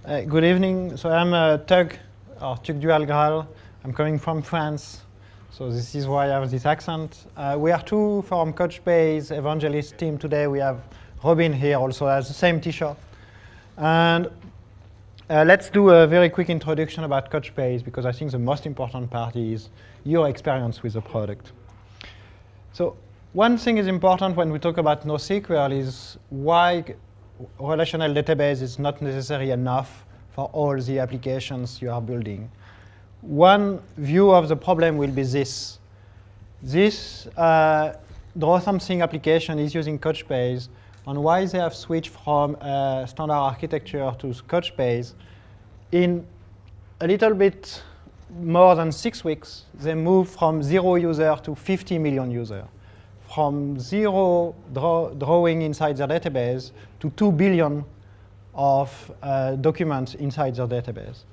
Good evening. So I'm Tugdual Grall. I'm coming from France. So this is why I have this accent. We are two from Couchbase Evangelist team today. We have Robin here also has the same t-shirt. And let's do a very quick introduction about Couchbase because I think the most important part is your experience with the product. So one thing is important when we talk about NoSQL is why relational database is not necessarily enough for all the applications you are building. One view of the problem will be this. This draw something application is using Couchbase, and why they have switched from standard architecture to Couchbase. In a little bit more than 6 weeks, they moved from 0 user to 50 million users. From zero drawing inside their database to 2 billion of documents inside their database.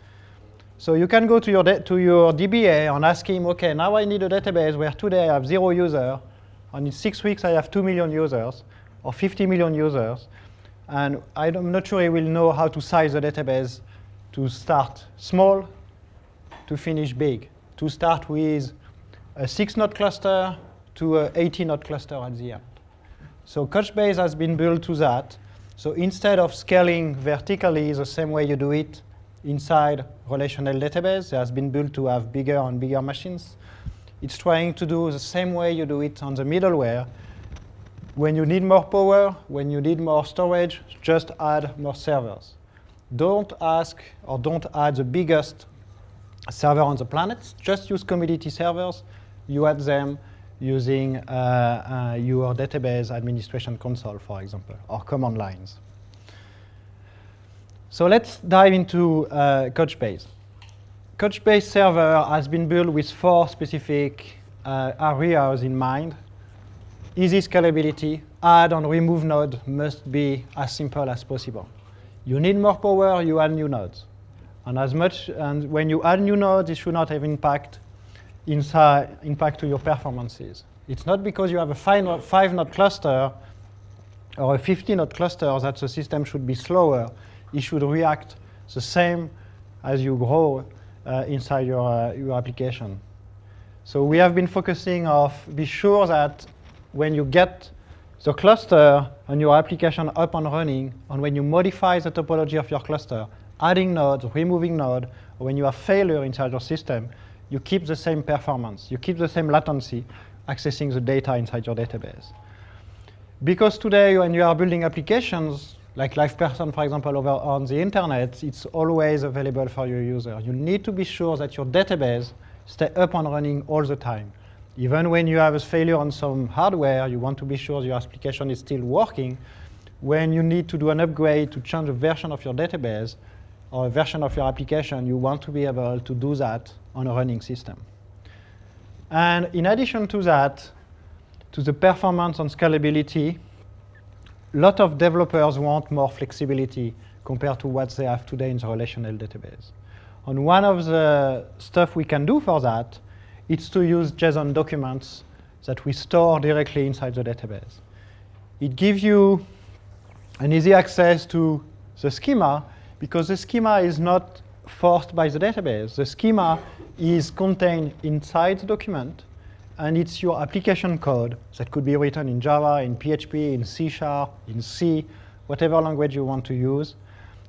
So you can go to your DBA and ask him, OK, now I need a database where today I have 0 users, and in 6 weeks I have 2 million users, or 50 million users. And I'm not sure he will know how to size the database to start small, to finish big, to start with a 6-node cluster, to an 80-node cluster at the end. So Couchbase has been built to that. So instead of scaling vertically the same way you do it inside relational database, it has been built to have bigger and bigger machines. It's trying to do the same way you do it on the middleware. When you need more power, when you need more storage, just add more servers. Don't ask or don't add the biggest server on the planet. Just use commodity servers. You add them using your database administration console, for example, or command lines. So let's dive into Couchbase. Couchbase server has been built with 4 specific areas in mind. Easy scalability, add and remove node must be as simple as possible. You need more power, you add new nodes. And when you add new nodes, it should not have impact to your performances. It's not because you have a 5-node cluster or a 50-node cluster that the system should be slower. It should react the same as you grow inside your application. So we have been focusing on be sure that when you get the cluster and your application up and running, and when you modify the topology of your cluster, adding nodes, removing node, or when you have failure inside your system, you keep the same performance. You keep the same latency accessing the data inside your database. Because today, when you are building applications, like LivePerson, for example, over on the internet, it's always available for your user. You need to be sure that your database stays up and running all the time. Even when you have a failure on some hardware, you want to be sure your application is still working. When you need to do an upgrade to change a version of your database or a version of your application, you want to be able to do that on a running system. And in addition to that, to the performance and scalability, a lot of developers want more flexibility compared to what they have today in the relational database. And one of the stuff we can do for that is to use JSON documents that we store directly inside the database. It gives you an easy access to the schema because the schema is not forced by the database. The schema is contained inside the document, and it's your application code that could be written in Java, in PHP, in C#, in C, whatever language you want to use,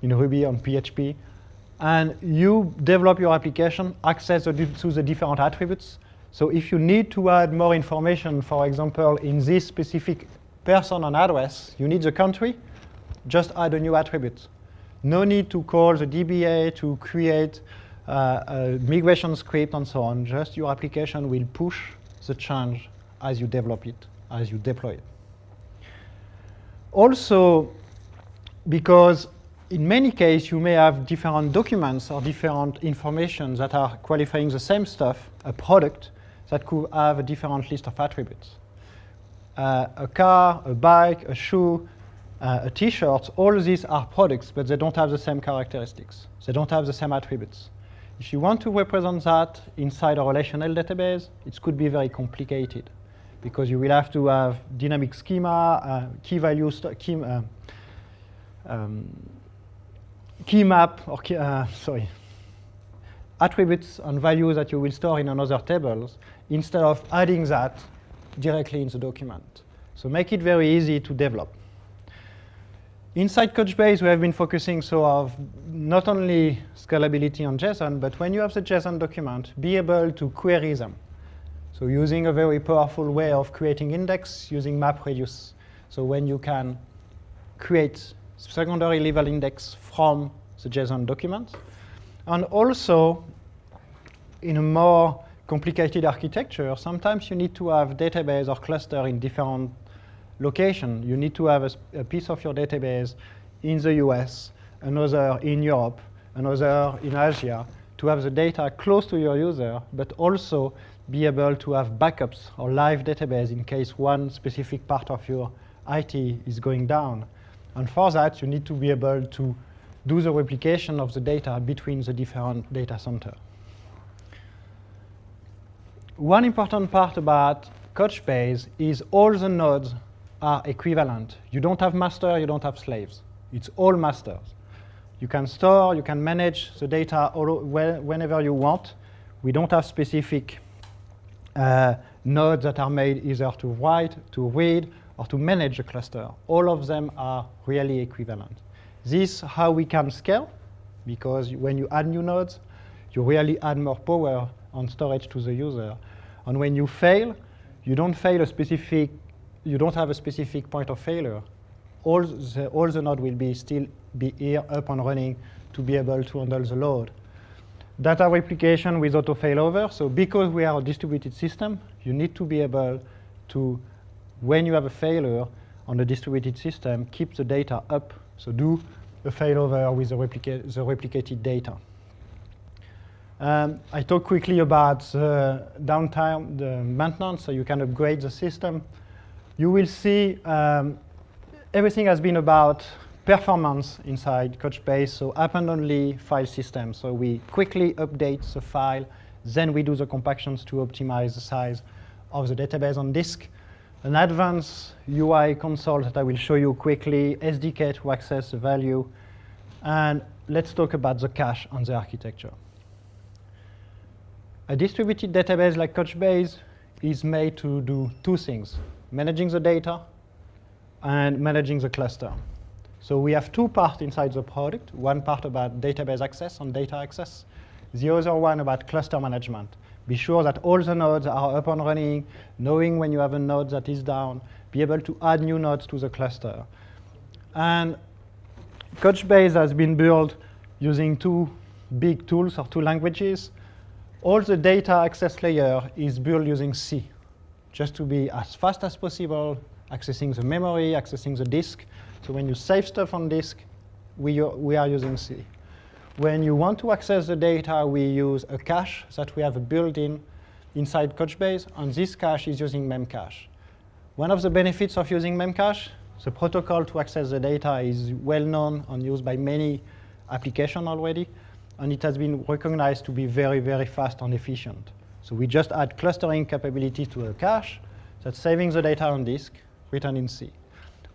in Ruby, on PHP. And you develop your application, access to the different attributes. So if you need to add more information, for example, in this specific person and address, you need the country, just add a new attribute. No need to call the DBA to create a migration script and so on. Just your application will push the change as you develop it, as you deploy it. Also, because in many cases, you may have different documents or different information that are qualifying the same stuff, a product that could have a different list of attributes. A car, a bike, a shoe, a t-shirt, all these are products, but they don't have the same characteristics. They don't have the same attributes. If you want to represent that inside a relational database, it could be very complicated because you will have to have dynamic schema, key value, key map, or attributes and values that you will store in another tables instead of adding that directly in the document. So make it very easy to develop. Inside Couchbase, we have been focusing of not only scalability on JSON, but when you have the JSON document, be able to query them. So using a very powerful way of creating index using MapReduce. So when you can create secondary level index from the JSON document. And also, in a more complicated architecture, sometimes you need to have database or cluster in different location. You need to have a piece of your database in the US, another in Europe, another in Asia, to have the data close to your user, but also be able to have backups or live database in case one specific part of your IT is going down. And for that, you need to be able to do the replication of the data between the different data centers. One important part about Couchbase is all the nodes are equivalent. You don't have master, you don't have slaves. It's all masters. You can store, you can manage the data whenever you want. We don't have specific nodes that are made either to write, to read, or to manage a cluster. All of them are really equivalent. This is how we can scale, because when you add new nodes, you really add more power on storage to the user. And when you fail, you don't fail you don't have a specific point of failure. All the nodes will still be here up and running to be able to handle the load. Data replication with auto failover. So because we are a distributed system, you need to be able to, when you have a failure on a distributed system, keep the data up. So do a failover with the replicated data. I talk quickly about the downtime, the maintenance, so you can upgrade the system. You will see everything has been about performance inside Couchbase, so append-only file system. So we quickly update the file, then we do the compactions to optimize the size of the database on disk. An advanced UI console that I will show you quickly, SDK to access the value, and let's talk about the cache and the architecture. A distributed database like Couchbase is made to do two things: managing the data and managing the cluster. So we have two parts inside the product, one part about database access and data access, the other one about cluster management. Be sure that all the nodes are up and running, knowing when you have a node that is down, be able to add new nodes to the cluster. And Couchbase has been built using two big tools or two languages. All the data access layer is built using C, just to be as fast as possible, accessing the memory, accessing the disk. So when you save stuff on disk, we are using C. When you want to access the data, we use a cache that we have built-in inside Couchbase, and this cache is using Memcache. One of the benefits of using Memcache, the protocol to access the data is well-known and used by many applications already, and it has been recognized to be very, very fast and efficient. So we just add clustering capability to a cache that's saving the data on disk, written in C.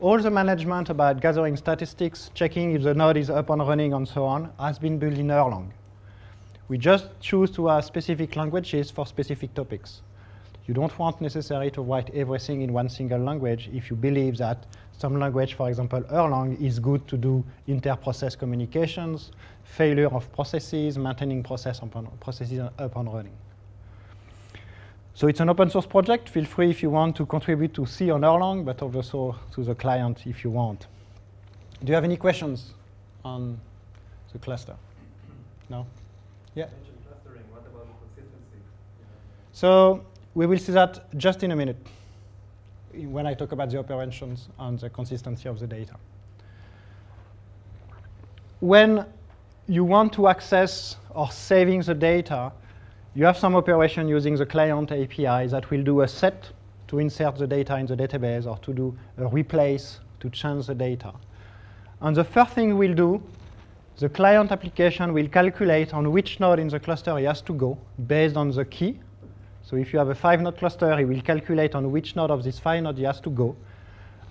All the management about gathering statistics, checking if the node is up and running, and so on, has been built in Erlang. We just choose to have specific languages for specific topics. You don't want necessarily to write everything in one single language if you believe that some language, for example, Erlang, is good to do inter-process communications, failure of processes, maintaining processes up and running. So it's an open source project. Feel free if you want to contribute to C on Erlang, but also to the client if you want. Do you have any questions on the cluster? No? Yeah? You mentioned clustering. What about the consistency? So we will see that just in a minute when I talk about the operations and the consistency of the data. When you want to access or saving the data, you have some operation using the client API that will do a set to insert the data in the database or to do a replace to change the data. And the first thing we'll do, the client application will calculate on which node in the cluster he has to go based on the key. So if you have a 5-node cluster, it will calculate on which node of this 5 node he has to go.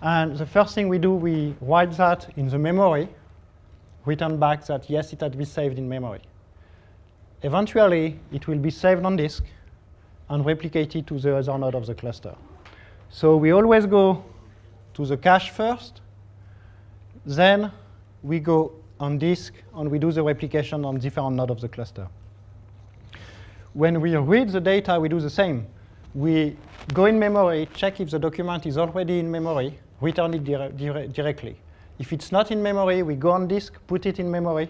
And the first thing we do, we write that in the memory. return back that yes, it had been saved in memory. Eventually, it will be saved on disk and replicated to the other node of the cluster. So we always go to the cache first, then we go on disk and we do the replication on different nodes of the cluster. When we read the data, we do the same. We go in memory, check if the document is already in memory, return it directly. If it's not in memory, we go on disk, put it in memory,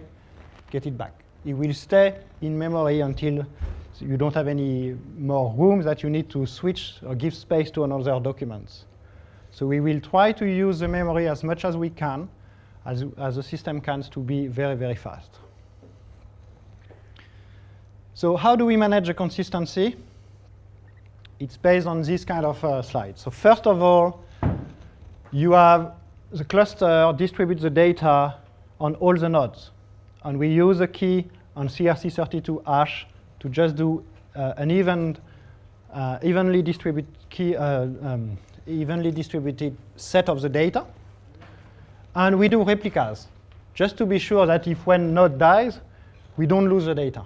get it back. It will stay in memory until you don't have any more room that you need to switch or give space to another documents. So we will try to use the memory as much as we can, as the system can, to be very, very fast. So how do we manage the consistency? It's based on this kind of slide. So first of all, you have the cluster distribute the data on all the nodes. And we use a key on CRC32 hash to just do an evenly distributed set of the data. And we do replicas, just to be sure that if one node dies, we don't lose the data.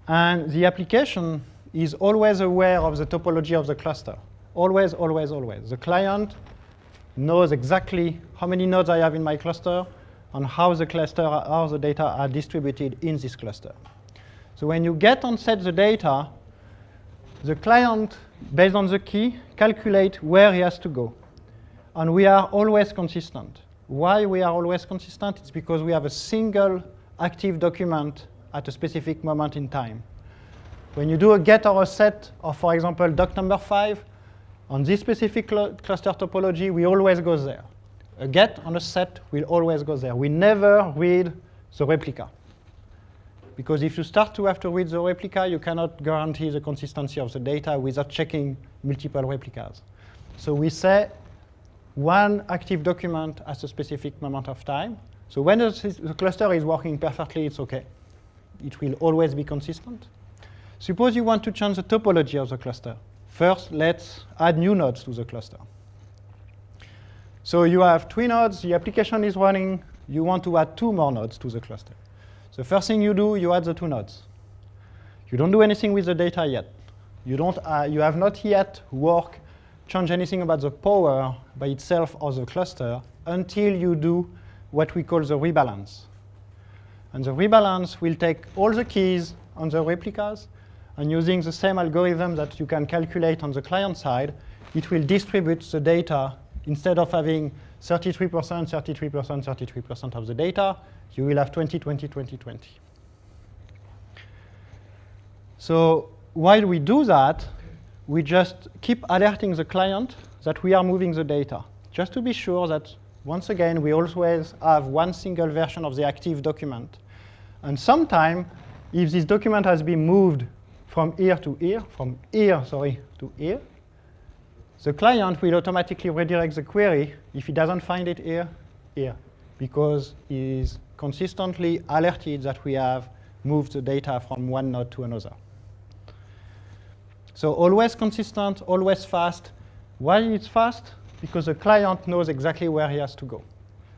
And the application is always aware of the topology of the cluster. Always, always, always. The client knows exactly how many nodes I have in my cluster and how the data are distributed in this cluster. So when you get and set the data, the client, based on the key, calculate where he has to go. And we are always consistent. Why we are always consistent? It's because we have a single active document at a specific moment in time. When you do a get or a set of, for example, doc number 5, on this specific cluster topology, we always go there. A get and a set will always go there. We never read the replica. Because if you start to have to read the replica, you cannot guarantee the consistency of the data without checking multiple replicas. So we say one active document at a specific moment of time. So when the cluster is working perfectly, it's OK. It will always be consistent. Suppose you want to change the topology of the cluster. First, let's add new nodes to the cluster. So you have 3 nodes. The application is running. You want to add 2 more nodes to the cluster. The first thing you do, you add the 2 nodes. You don't do anything with the data yet. You have not yet change anything about the power by itself of the cluster until you do what we call the rebalance. And the rebalance will take all the keys on the replicas, and using the same algorithm that you can calculate on the client side, it will distribute the data. Instead of having 33%, 33%, 33% of the data, you will have 20, 20, 20, 20. So while we do that, we just keep alerting the client that we are moving the data, just to be sure that, once again, we always have one single version of the active document. And sometime, if this document has been moved from here to here, to here, the client will automatically redirect the query if he doesn't find it here, because he is consistently alerted that we have moved the data from one node to another. So always consistent, always fast. Why it's fast? Because the client knows exactly where he has to go.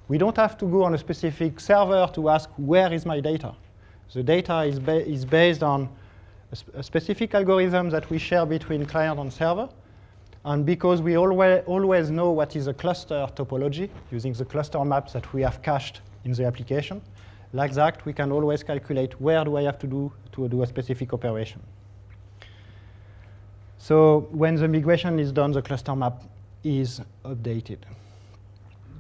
We don't have to go on a specific server to ask, where is my data? The data is based on a specific algorithm that we share between client and server. And because we always know what is a cluster topology, using the cluster maps that we have cached in the application, like that, we can always calculate where do I have to do a specific operation. So when the migration is done, the cluster map is updated.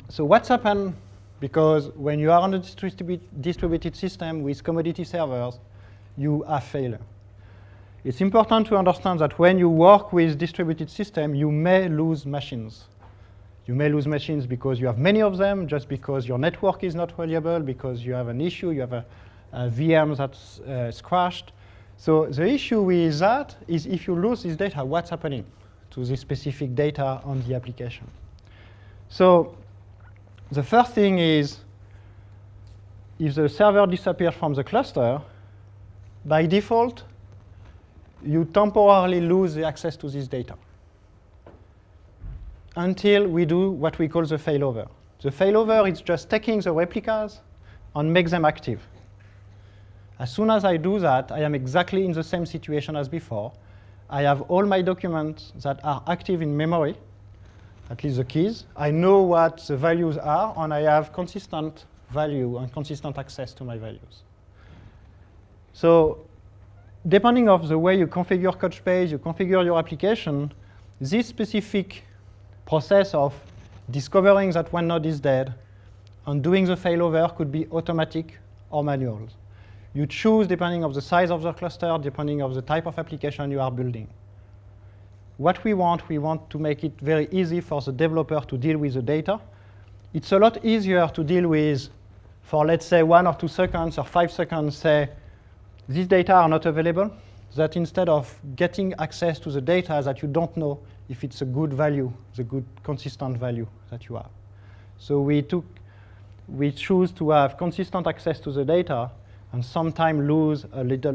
So what's happened? Because when you are on a distributed system with commodity servers, you have failure. It's important to understand that when you work with distributed system, you may lose machines. You may lose machines because you have many of them, just because your network is not reliable, because you have an issue, you have a VM that's crashed. So the issue with that is if you lose this data, what's happening to this specific data on the application? So the first thing is, if the server disappears from the cluster, by default, you temporarily lose the access to this data until we do what we call the failover. The failover is just taking the replicas and make them active. As soon as I do that, I am exactly in the same situation as before. I have all my documents that are active in memory, at least the keys. I know what the values are, and I have consistent value and consistent access to my values. So depending on the way you configure Couchbase, you configure your application, this specific process of discovering that one node is dead and doing the failover could be automatic or manual. You choose depending on the size of the cluster, depending on the type of application you are building. What we want to make it very easy for the developer to deal with the data. It's a lot easier to deal with, for let's say 1 or 2 seconds or 5 seconds, say, these data are not available, that instead of getting access to the data that you don't know if it's a good value, the good consistent value that you have. So we choose to have consistent access to the data and sometimes lose a little,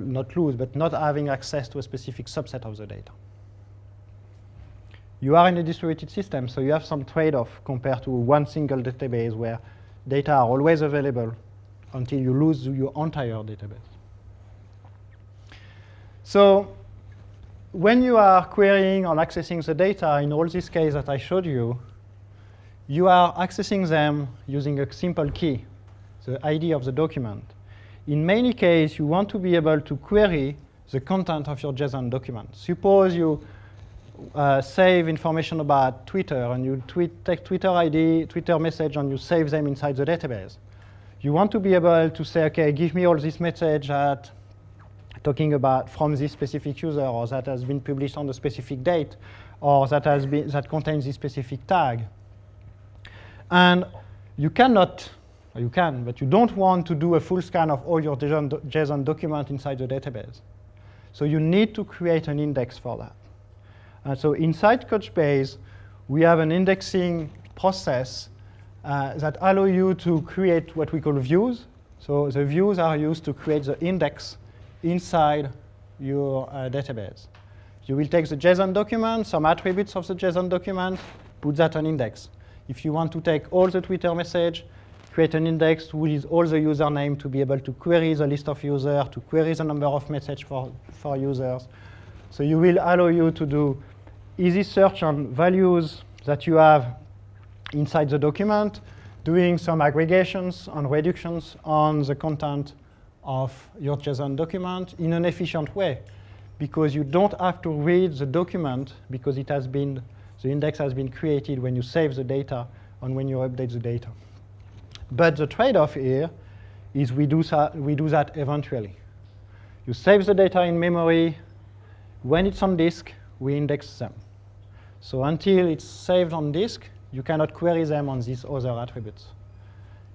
but not having access to a specific subset of the data. You are in a distributed system, so you have some trade-off compared to one single database where data are always available until you lose your entire database. So when you are querying or accessing the data, in all these cases that I showed you, you are accessing them using a simple key, the ID of the document. In many cases, you want to be able to query the content of your JSON document. Suppose you save information about Twitter, and you take Twitter ID, Twitter message, and you save them inside the database. You want to be able to say, OK, give me all this message talking about from this specific user, or that has been published on a specific date, or that contains this specific tag. And you cannot, or you can, but you don't want to do a full scan of all your JSON document inside the database. So you need to create an index for that. And so inside Couchbase, we have an indexing process that allow you to create what we call views. So the views are used to create the index inside your database. You will take the JSON document, some attributes of the JSON document, put that on index. If you want to take all the Twitter message, create an index with all the username to be able to query the list of users, to query the number of messages for users. So you will allow you to do easy search on values that you have inside the document, doing some aggregations and reductions on the content of your JSON document in an efficient way, because you don't have to read the document because it has been, the index has been created when you save the data and when you update the data. But the trade-off here is we do that eventually. You save the data in memory. When it's on disk, we index them. So until it's saved on disk, you cannot query them on these other attributes.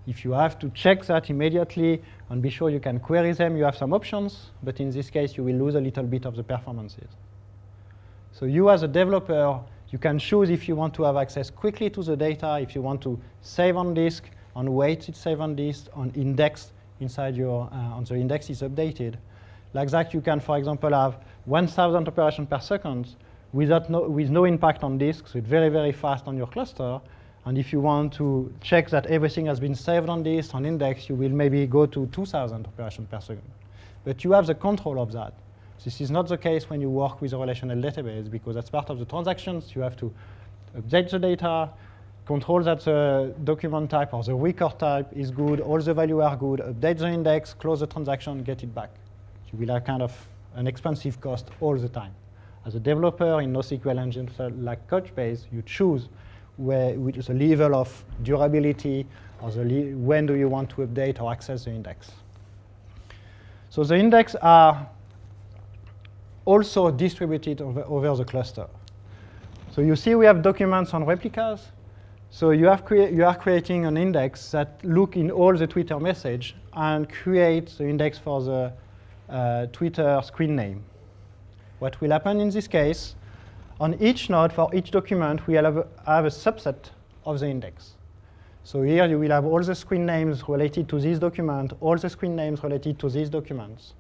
If you have to check that immediately and be sure you can query them, you have some options. But in this case, you will lose a little bit of the performances. So you as a developer, you can choose if you want to have access quickly to the data, if you want to save on disk, and wait it's saved on disk, on index inside your, on the index is updated. Like that, you can, for example, have 1,000 operations per second with no impact on disk, so it's very, very fast on your cluster. And if you want to check that everything has been saved on disk, on index, you will maybe go to 2,000 operations per second. But you have the control of that. This is not the case when you work with a relational database, because as part of the transactions, you have to update the data, control that the document type or the record type is good, all the values are good, update the index, close the transaction, get it back. You will have kind of an expensive cost all the time. As a developer in NoSQL engines like Couchbase, you choose which is the level of durability or when do you want to update or access the index. So the index are also distributed over the cluster. So you see we have documents on replicas. So you are creating an index that look in all the Twitter message and create the index for the Twitter screen name. What will happen in this case, on each node for each document, we have a subset of the index. So here you will have all the screen names related to this document, all the screen names related to these documents.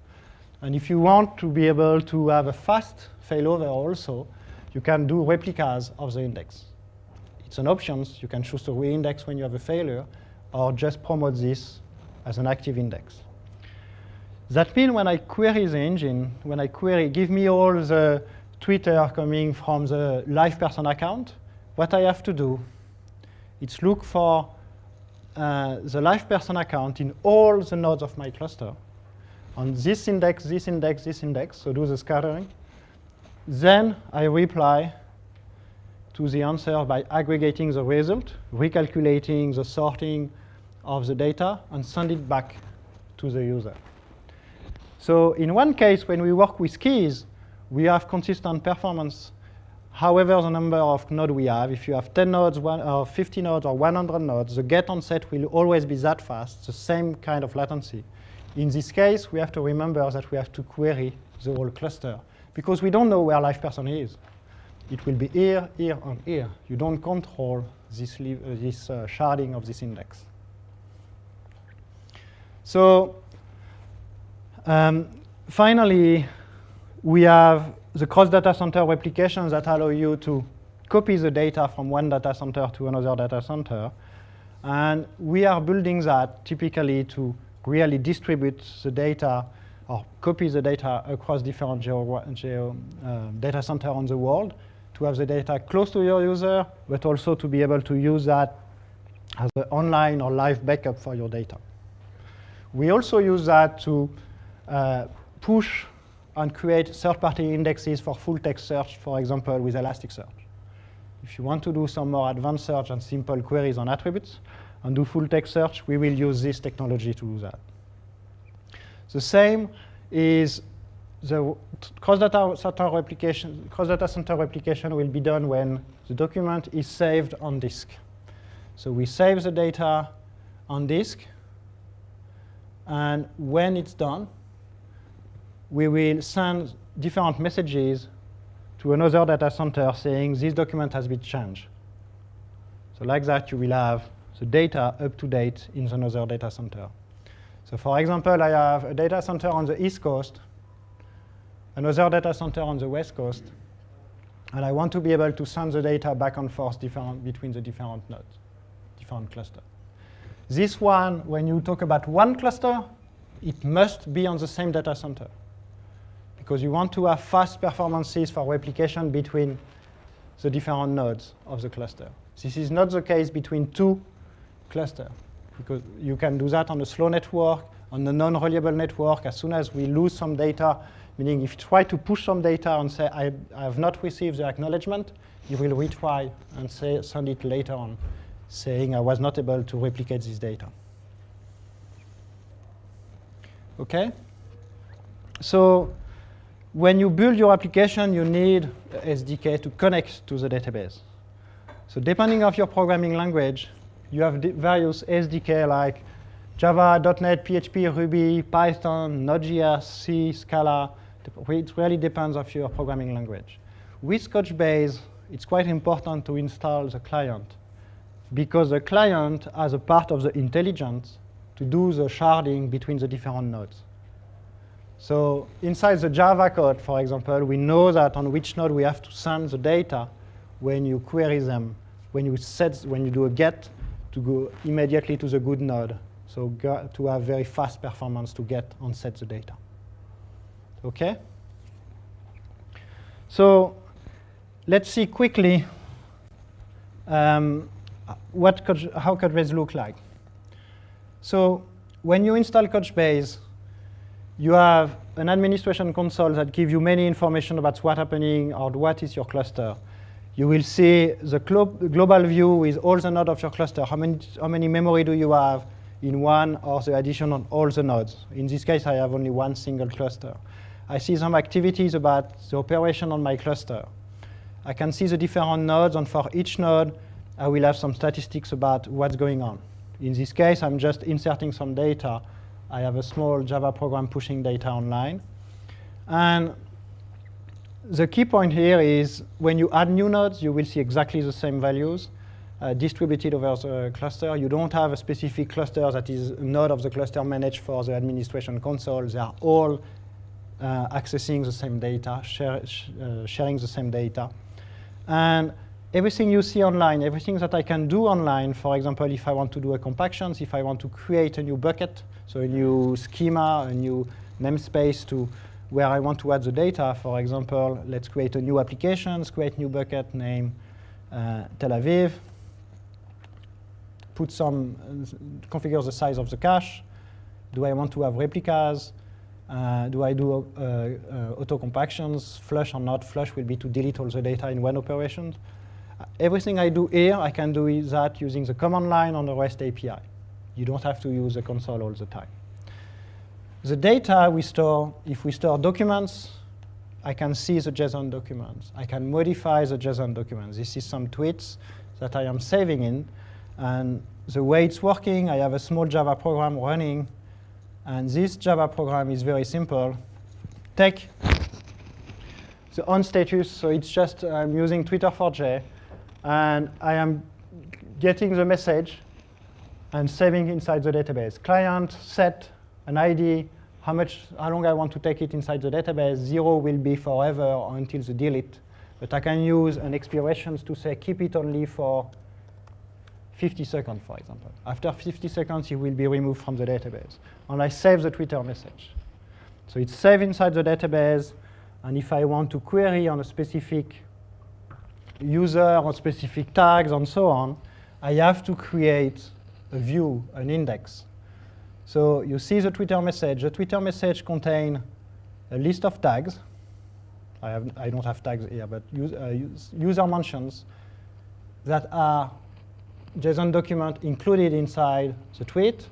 And if you want to be able to have a fast failover also, you can do replicas of the index. It's an option. You can choose to reindex when you have a failure, or just promote this as an active index. That means when I query the engine, when I query, give me all the Twitter coming from the LivePerson account, what I have to do is look for the LivePerson account in all the nodes of my cluster on this index, this index, this index, so do the scattering. Then I reply to the answer by aggregating the result, recalculating the sorting of the data, and send it back to the user. So in one case, when we work with keys, we have consistent performance. However, the number of nodes we have, if you have 10 nodes, or 50 nodes, or 100 nodes, the get on set will always be that fast, the same kind of latency. In this case, we have to remember that we have to query the whole cluster, because we don't know where LivePerson is. It will be here, here, and here. You don't control this sharding of this index. So finally, we have the cross-data center replications that allow you to copy the data from one data center to another data center. And we are building that typically to really distribute the data or copy the data across different data centers on the world, to have the data close to your user, but also to be able to use that as an online or live backup for your data. We also use that to push and create third-party indexes for full-text search, for example, with Elasticsearch. If you want to do some more advanced search and simple queries on attributes and do full-text search, we will use this technology to do that. The same is the cross-data center replication will be done when the document is saved on disk. So we save the data on disk, and when it's done, we will send different messages to another data center saying this document has been changed. So like that, you will have the data up to date in another data center. So for example, I have a data center on the East Coast, another data center on the West Coast, and I want to be able to send the data back and forth between the different nodes, different clusters. This one, when you talk about one cluster, it must be on the same data center, because you want to have fast performances for replication between the different nodes of the cluster. This is not the case between two clusters, because you can do that on a slow network, on a non-reliable network. As soon as we lose some data, meaning if you try to push some data and say, I have not received the acknowledgement, you will retry and send it later on, saying I was not able to replicate this data. OK? So when you build your application, you need SDK to connect to the database. So depending on your programming language, you have various SDK like Java, .NET, PHP, Ruby, Python, Node.js, C, Scala. It really depends on your programming language. With Couchbase, it's quite important to install the client, because the client has a part of the intelligence to do the sharding between the different nodes. So inside the Java code, for example, we know that on which node we have to send the data when you query them, when you do a get to go immediately to the good node, so to have very fast performance to get and set the data. OK? So let's see quickly how Couchbase looks like. So when you install Couchbase, you have an administration console that gives you many information about what's happening or what is your cluster. You will see the global view with all the nodes of your cluster. How many memory do you have in one, or the addition on all the nodes? In this case, I have only one single cluster. I see some activities about the operation on my cluster. I can see the different nodes, and for each node, I will have some statistics about what's going on. In this case, I'm just inserting some data. I have a small Java program pushing data online. And the key point here is when you add new nodes, you will see exactly the same values distributed over the cluster. You don't have a specific cluster that is a node of the cluster managed for the administration console. They are all accessing the same data, sharing the same data. And everything you see online, everything that I can do online, for example, if I want to do a compaction, if I want to create a new bucket, so a new schema, a new namespace to where I want to add the data, for example, let's create a new application, create new bucket, name Tel Aviv, put some, configure the size of the cache. Do I want to have replicas? Do I do auto compactions? Flush or not? Flush will be to delete all the data in one operation. Everything I do here, I can do that using the command line on the REST API. You don't have to use the console all the time. The data we store, if we store documents, I can see the JSON documents. I can modify the JSON documents. This is some tweets that I am saving in. And the way it's working, I have a small Java program running. And this Java program is very simple. Take the on status, so it's just I'm using Twitter4j. And I am getting the message and saving inside the database. Client set an ID, how long I want to take it inside the database. 0 will be forever until the delete. But I can use an expirations to say keep it only for 50 seconds, for example. After 50 seconds, it will be removed from the database. And I save the Twitter message. So it's saved inside the database. And if I want to query on a specific user or specific tags and so on, I have to create a view, an index. So you see the Twitter message. The Twitter message contains a list of tags. I don't have tags here, but user mentions that are JSON document included inside the tweet.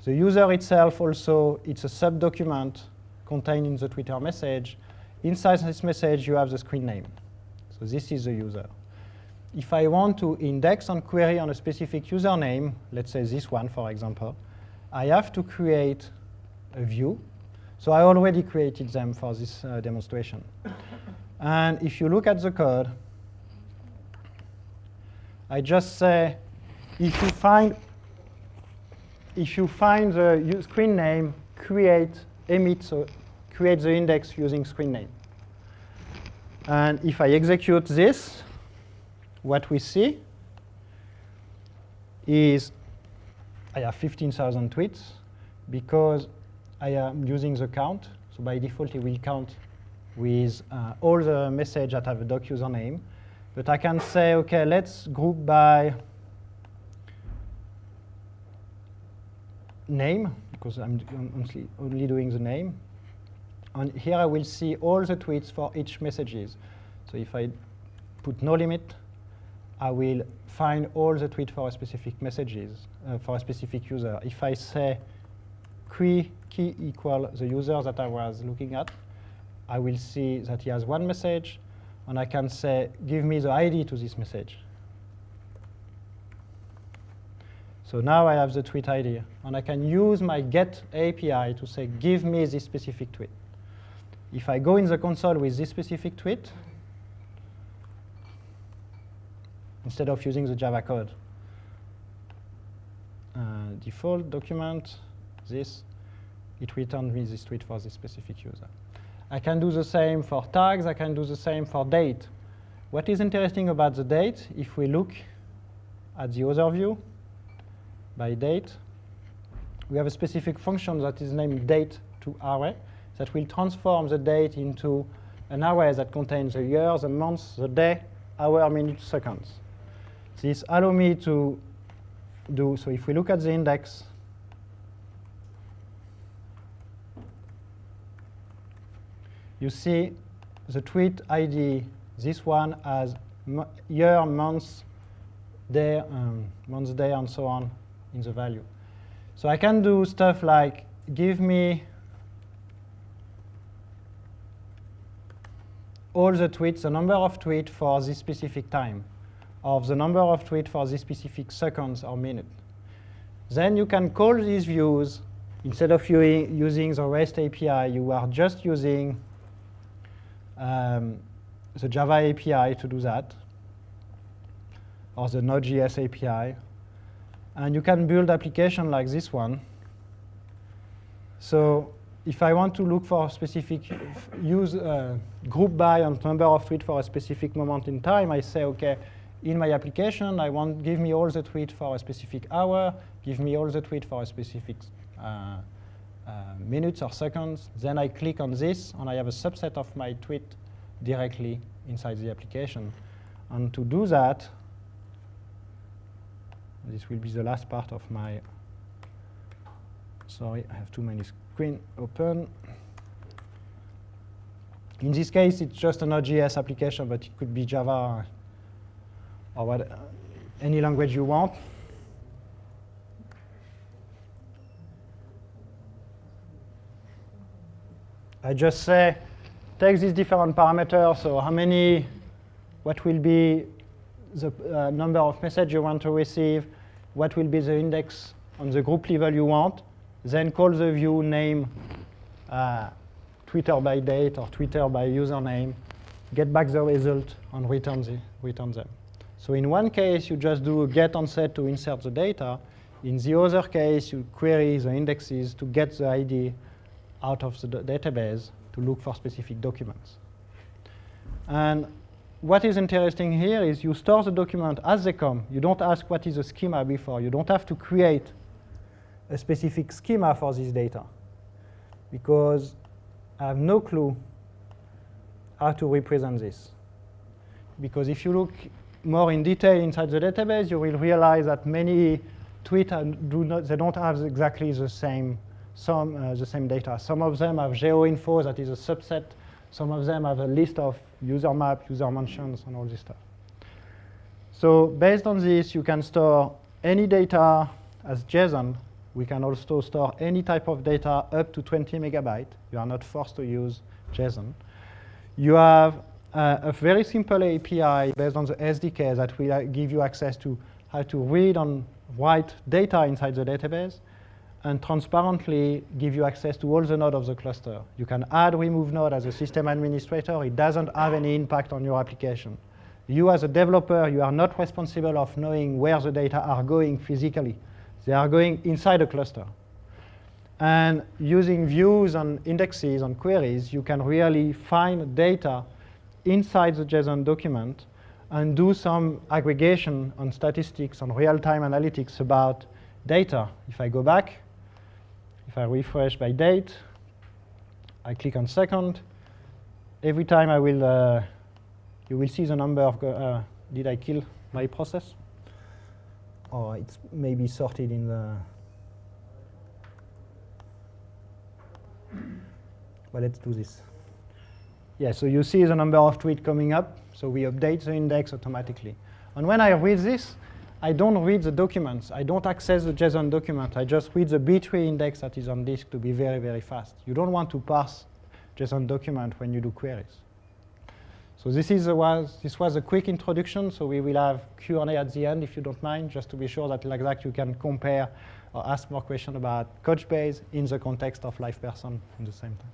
The user itself also, it's a sub-document contained in the Twitter message. Inside this message, you have the screen name. So this is the user. If I want to index and query on a specific username, let's say this one, for example, I have to create a view. So I already created them for this demonstration. And if you look at the code, I just say, if you find the screen name, emit, so create the index using screen name. And if I execute this, what we see is I have 15,000 tweets because I am using the count. So by default, it will count with all the messages that have a doc username. But I can say, OK, let's group by name, because I'm only doing the name. And here I will see all the tweets for each messages. So if I put no limit, I will find all the tweets for a specific messages, for a specific user. If I say key equal the user that I was looking at, I will see that he has one message. And I can say, give me the ID to this message. So now I have the tweet ID. And I can use my get API to say, give me this specific tweet. If I go in the console with this specific tweet, instead of using the Java code, default document, this, it returns me this tweet for this specific user. I can do the same for tags. I can do the same for date. What is interesting about the date, if we look at the other view, by date, we have a specific function that is named date to array that will transform the date into an array that contains the year, the month, the day, hour, minute, seconds. This allows me to do, so if we look at the index, you see the tweet ID, this one has year, month, day, and so on in the value. So I can do stuff like give me all the tweets, the number of tweets for this specific time, or the number of tweets for this specific seconds or minute. Then you can call these views. Instead of using the REST API, you are just using the Java API to do that, or the Node.js API. And you can build application like this one. So if I want to look for a specific group by and number of tweets for a specific moment in time, I say, OK, in my application, I want give me all the tweets for a specific hour, give me all the tweets for a specific minutes or seconds. Then I click on this, and I have a subset of my tweet directly inside the application. And to do that, this will be the last part of my, sorry, I have too many screens open. In this case, it's just a Node.js application, but it could be Java or what, any language you want. I just say, take these different parameters, so how many, what will be the number of messages you want to receive, what will be the index on the group level you want, then call the view name Twitter by date or Twitter by username, get back the result, and return them. So in one case, you just do a get on set to insert the data. In the other case, you query the indexes to get the ID out of the database to look for specific documents. And what is interesting here is you store the document as they come. You don't ask what is the schema before. You don't have to create a specific schema for this data, because I have no clue how to represent this. Because if you look more in detail inside the database, you will realize that many tweets they don't have exactly the same data. Some of them have geoinfo that is a subset. Some of them have a list of user map, user mentions, and all this stuff. So based on this, you can store any data as JSON. We can also store any type of data up to 20 megabytes. You are not forced to use JSON. You have a very simple API based on the SDK that will give you access to how to read and write data inside the database, and transparently give you access to all the nodes of the cluster. You can add, remove node as a system administrator. It doesn't have any impact on your application. You as a developer, you are not responsible of knowing where the data are going physically. They are going inside a cluster. And using views and indexes and queries, you can really find data inside the JSON document and do some aggregation on statistics and real-time analytics about data. If I go back, if I refresh by date, I click on second, every time I will, you will see the number of, did I kill my process? Or it's maybe sorted in the, well, let's do this. Yeah, so you see the number of tweets coming up, so we update the index automatically. And when I read this, I don't read the documents. I don't access the JSON document. I just read the B3 index that is on disk to be very, very fast. You don't want to parse JSON document when you do queries. So this was a quick introduction. So we will have Q&A at the end, if you don't mind, just to be sure that like that you can compare or ask more questions about Couchbase in the context of LivePerson at the same time.